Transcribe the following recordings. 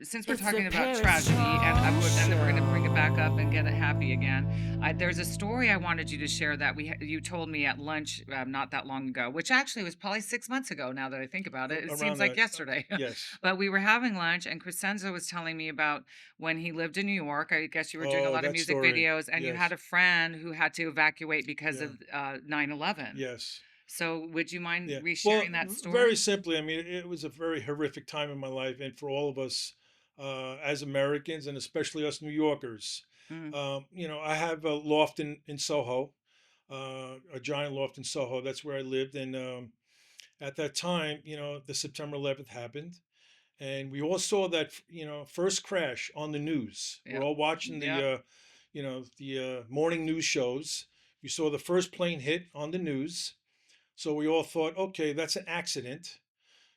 since we're It's the talking about Paris tragedy, Chong and then we're going to bring it Show. back up and get it happy again. There's a story I wanted you to share that you told me at lunch not that long ago, which actually was probably 6 months ago. Now that I think about it, it Around seems like that, yesterday. yes. But we were having lunch, and Crescenzo was telling me about when he lived in New York. I guess you were doing a Oh, lot of that music story. videos, and you had Yes. a friend who had to evacuate because Yeah. of 9/11. Yes. So, would you mind Yeah. Well, resharing that very story? simply, I mean, it was a very horrific time in my life, and for all of us as Americans, and especially us New Yorkers. Mm, I have a loft in Soho, a giant loft in Soho. That's where I lived, and at that time, the September 11th happened, and we all saw that first crash on the news. We're yep. all watching Yep. the morning news shows. We saw the first plane hit on the news, so we all thought, okay, that's an accident.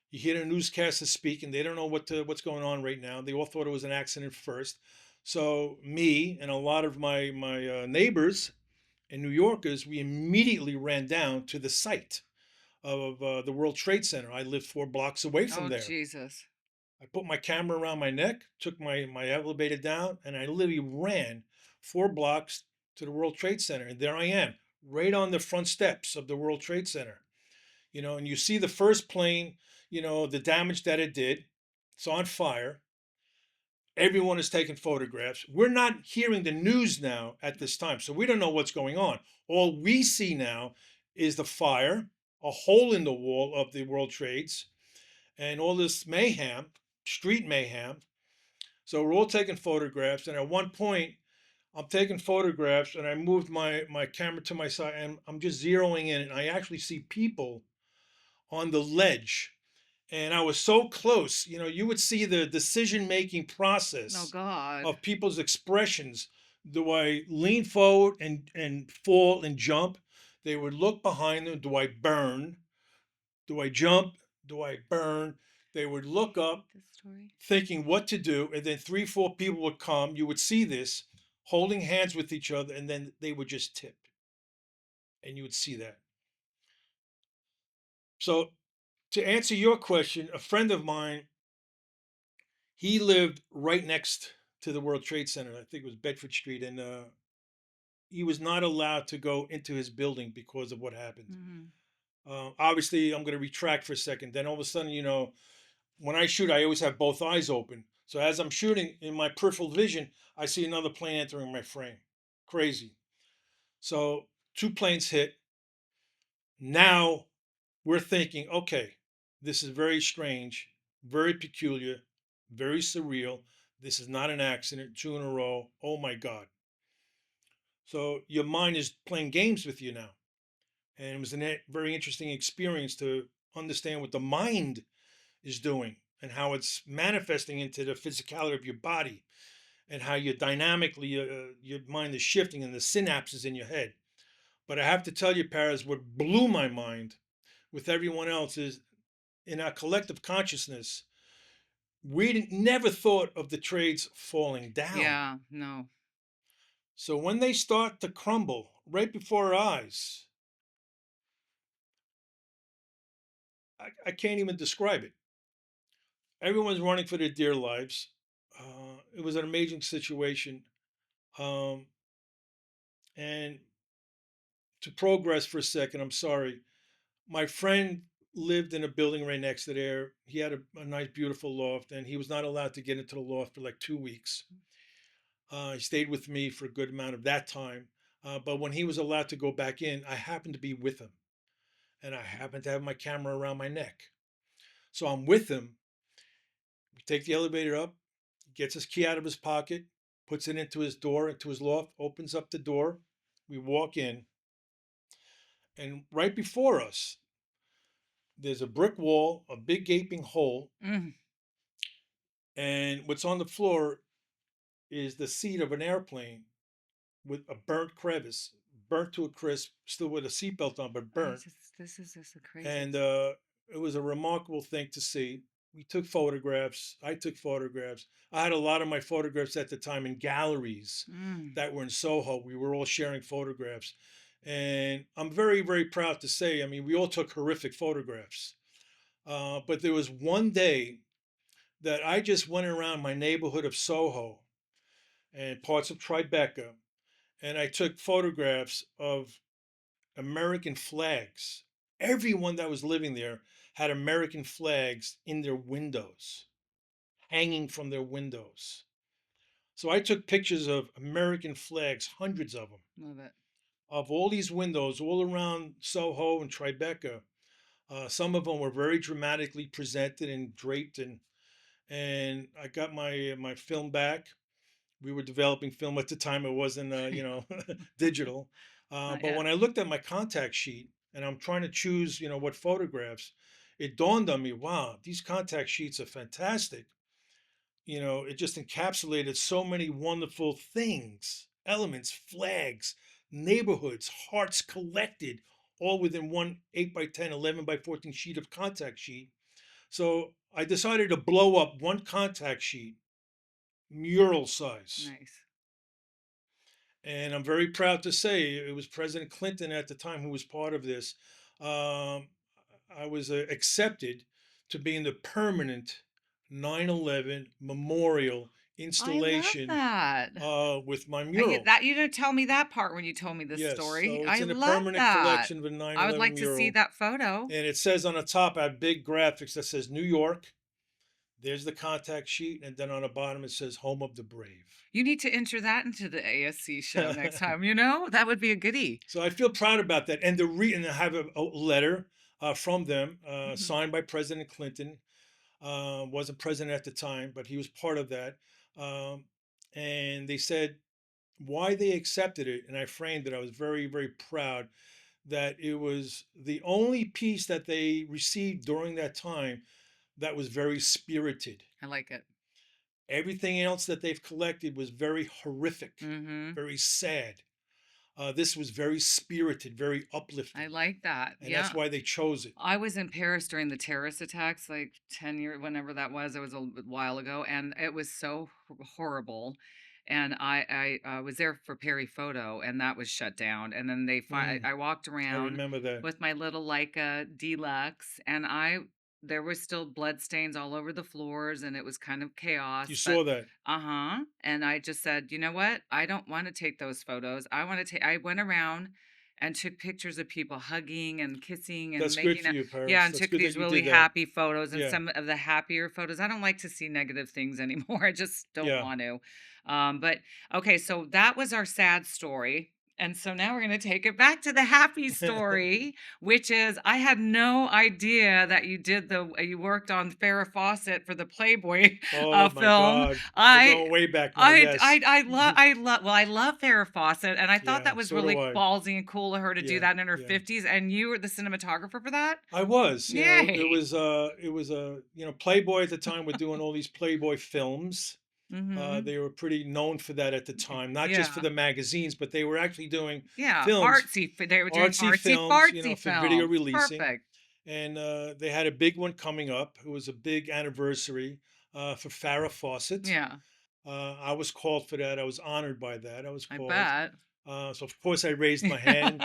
You hear the newscasters speak, and they don't know what's going on right now. They all thought it was an accident first. So me and a lot of my neighbors and New Yorkers, we immediately ran down to the site of the World Trade Center. I lived 4 blocks away from Oh, there. Jesus. I put my camera around my neck, took my elevator down, and I literally ran 4 blocks to the World Trade Center. And there I am, right on the front steps of the World Trade Center. And you see the first plane, the damage that it did. It's on fire. Everyone is taking photographs. We're not hearing the news now at this time, so we don't know what's going on. All we see now is the fire, a hole in the wall of the World Trades, and all this mayhem, street mayhem. So we're all taking photographs, and at one point, I'm taking photographs, and I moved my camera to my side, and I'm just zeroing in, and I actually see people on the ledge, and I was so close. You would see the decision making Oh, process God. of people's expressions. Do I lean forward and fall and jump? They would look behind them. Do I burn? Do I jump? Do I burn? They would look up This story? thinking what to do, and then 3 4 people would come. You would see this holding hands with each other, and then they would just tip, and you would see that. So to answer your question, a friend of mine, he lived right next to the World Trade Center. I think it was Bedford Street, and he was not allowed to go into his building because of what happened. Mhm. Obviously, I'm going to retract for a second. Then all of a sudden, when I shoot, I always have both eyes open. So as I'm shooting in my peripheral vision, I see another plane entering my frame. Crazy. So 2 planes hit. Now we're thinking, okay, this is very strange, very peculiar, very surreal. This is not an accident. 2 in a row. Oh my God. So your mind is playing games with you now. And it was a very interesting experience to understand what the mind is doing and how it's manifesting into the physicality of your body, and how you dynamically, your mind is shifting and the synapses in your head. But I have to tell you, Paris, what blew my mind with everyone else is, in our collective consciousness, we never thought of the trades falling down. Yeah, no. So when they start to crumble right before our eyes, I can't even describe it. Everyone's running for their dear lives. It was an amazing situation. Um, and to progress for a second, I'm sorry. My friend lived in a building right next to there. He had a nice, beautiful loft, and he was not allowed to get into the loft for like 2 weeks. He stayed with me for a good amount of that time. But when he was allowed to go back in, I happened to be with him, and I happened to have my camera around my neck. So I'm with him. We take the elevator up. He gets his key out of his pocket, puts it into his door, into his loft, opens up the door. We walk in, and right before us, there's a brick wall, a big gaping hole, Mm. and what's on the floor is the seat of an airplane with a burnt crevice, burnt to a crisp, still with a seatbelt on, but burnt. This is just the And craziest. it was a remarkable thing to see. We took photographs. I took photographs. I had a lot of my photographs at the time in galleries Mm. that were in Soho. We were all sharing photographs. And I'm very, very proud to say, I mean, we all took horrific photographs. But there was one day that I just went around my neighborhood of Soho and parts of Tribeca, and I took photographs of American flags. Everyone that was living there had American flags in their windows, hanging from their windows. So I took pictures of American flags, hundreds of them, Love it. of all these windows all around Soho and Tribeca. Some of them were very dramatically presented and draped, and I got my film back. We were developing film at the time; it wasn't digital. Not But yet. when I looked at my contact sheet and I'm trying to choose, what photographs, it dawned on me, wow, these contact sheets are fantastic. It just encapsulated so many wonderful things, elements, flags, neighborhoods, hearts collected, all within one 8 by 10, 11 by 14 sheet of contact sheet. So I decided to blow up one contact sheet, mural size. Nice. And I'm very proud to say it was President Clinton at the time who was part of this. Um, I was accepted to be in the permanent 9/11 memorial I love installation that. with my I mural. that you didn't tell me that part when you told me this Yes, story. so it's I in a love permanent that. collection of a I would 9/11 like to see mural. that photo. And it says on the top, I have big graphics that says New York. There's the contact sheet. And then on the bottom, it says Home of the Brave. You need to enter that into the ASC show next time, you know? That would be a goodie. So I feel proud about that. And and I have a letter from them Mhm. signed by President Clinton. Wasn't president at the time, but he was part of that. Um, and they said why they accepted it. And I framed it. I was very, very proud that it was the only piece that they received during that time that was very spirited. I like it. Everything else that they've collected was very horrific, Mhm. very sad. This was very spirited, very I uplifting, like that. and that's Yeah. why they chose it. I was in Paris during the terrorist attacks, like 10 years, whenever that was. It was a while ago, and it was so horrible. And I was there for Perry Photo, and that was shut down. And then Mm, I walked I around remember that. with my little Leica Deluxe, and there was still blood stains all over the floors, and it was kind of You chaos. But saw that. and I just said, you know what? I don't want to take those photos. I want to take. I went around and took pictures of people hugging and kissing and That's good making for a you, yeah, Paris. and That's took good that these you really did that. happy photos, and Yeah, some of the happier photos. I don't like to see negative things anymore. I just don't yeah. want to. But okay, so that was our sad story. And so now we're going to take it back to the happy story, which is I had no idea that you worked on Farrah Fawcett for the Playboy Oh my film. God, we're I going way back now. Yes, I love Farrah Fawcett, and I thought yeah. that was So do really I. ballsy and cool of her to do Yeah, that in her yeah. 50s, and you were the cinematographer for that? I was. It Yay. was Playboy at the time were doing all these Playboy films. Mhm. They were pretty known for that at the time, not just for Yeah. the magazines, but they were actually doing Yeah, films, they were doing artsy artsy films, fartsy for video films. releasing. Perfect. And they had a big one coming up. It was a big anniversary for Farrah Fawcett. Yeah, I was called for that. I was honored by that. I was I called. bet. So of course I raised my hand.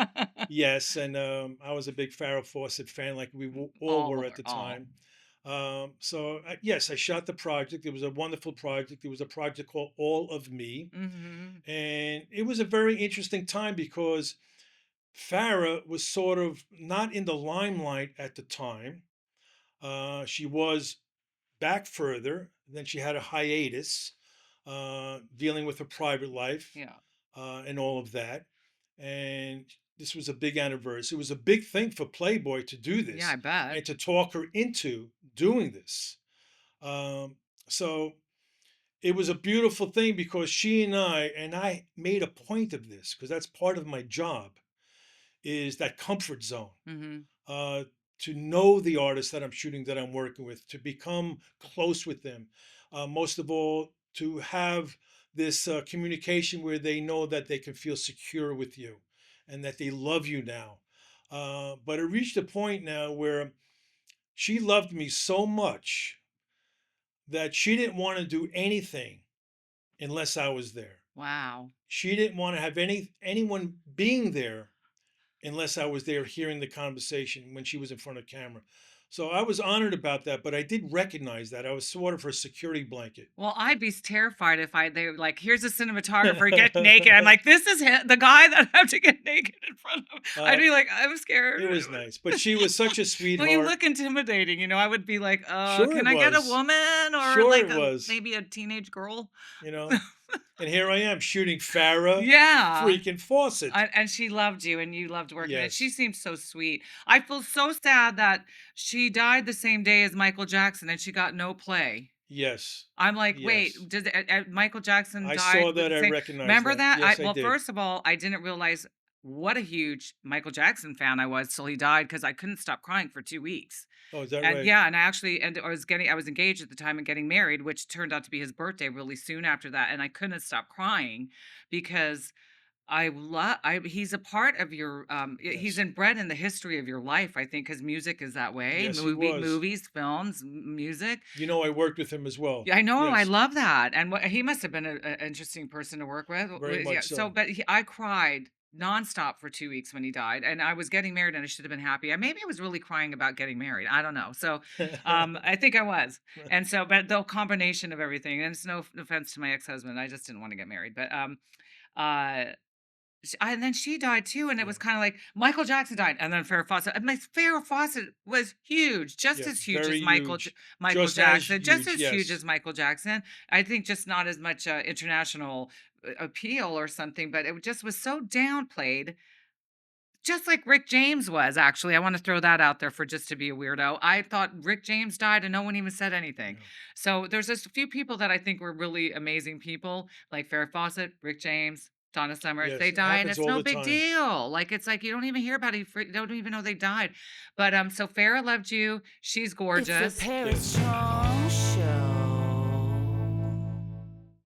Yes, and I was a big Farrah Fawcett fan, like we all All were of at it, the all. time. Yes, I shot the project. It was a wonderful project. It was a project called All of Me, Mhm. and it was a very interesting time because Farrah was sort of not in the limelight at the time. She was back further. Then she had a hiatus, dealing with her private life Yeah. and all of that. And this was a big anniversary. It was a big thing for Playboy to do Yeah, I this bet. and to talk her into doing this. Um, so it was a beautiful thing because and I made a point of this because that's part of my job is that comfort zone, Mhm. uh, to know the artist that I'm shooting, that I'm working with, to become close with them. Most of all, to have this communication where they know that they can feel secure with you and that they love you now. But it reached a point now where she loved me so much that she didn't want to do anything unless I was there. Wow. She didn't want to have anyone being there unless I was there hearing the conversation when she was in front of camera. So I was honored about that, but I did recognize that I was sort of her security blanket. Well, I'd be terrified if they were like, "Here's a cinematographer, get naked." I'm like, "This is the guy that I have to get naked in front of." I'd uh, be like, "I'm scared." it was nice, but she was such a Well, you sweetheart. look intimidating, I would be like, Sure can it I get a was. woman or Sure like it was. maybe a teenage girl?" You know, and here I am shooting Farrah Yeah. freaking Fawcett. And she loved you and you loved working and she Yes. seemed so sweet. I feel so sad that she died the same day as Michael Jackson and she got no play. Yes. I'm like, Yes. "Wait, did Michael Jackson I died saw with that. the I same?" recognized Remember that. that? Yes, I Well, did. first of all, I didn't realize what a huge Michael Jackson fan I was till he died because I couldn't stop crying for 2 weeks. Oh, is that And right? yeah, and I was engaged at the time and getting married, which turned out to be his birthday really soon after that, and I couldn't stop crying because I love I he's a part of your, he's Yes. inbred in the history of your life, I think, because music is that way, Yes, he was. movies, films, music. You know, I worked with him as well. Yeah, I know, I Yes, love that, and what he must have been a interesting person to work with. very Yeah, much so so. but I cried nonstop for 2 weeks when he died, and I was getting married, and I should have been happy. Maybe I was really crying about getting married, I don't know. So, I think I was, and so but the combination of everything, and it's no offense to my ex-husband, I just didn't wanna get married, but, uh and then she died too, and it Yeah. was kinda like Michael Jackson died, and then Farrah Fawcett, and my Farrah Fawcett was huge, just Yeah, as huge as very huge. Michael Just as Jackson, just huge, as huge yes. as Michael Jackson. I think just not as much, international, appeal or something, but it just was so downplayed, just like Rick James was, actually. I wanna throw that out there for just to be a weirdo. I thought Rick James died and no one even said anything. Yeah. So there's just a few people that I think were really amazing people, like Farrah Fawcett, Rick James, Donna Summers. Yes, They it die and happens it's all no the big time. deal. Like it's like you don't even hear about it. You don't even know they died. But so Farrah loved you. She's It's the gorgeous. Paris Yes. Chong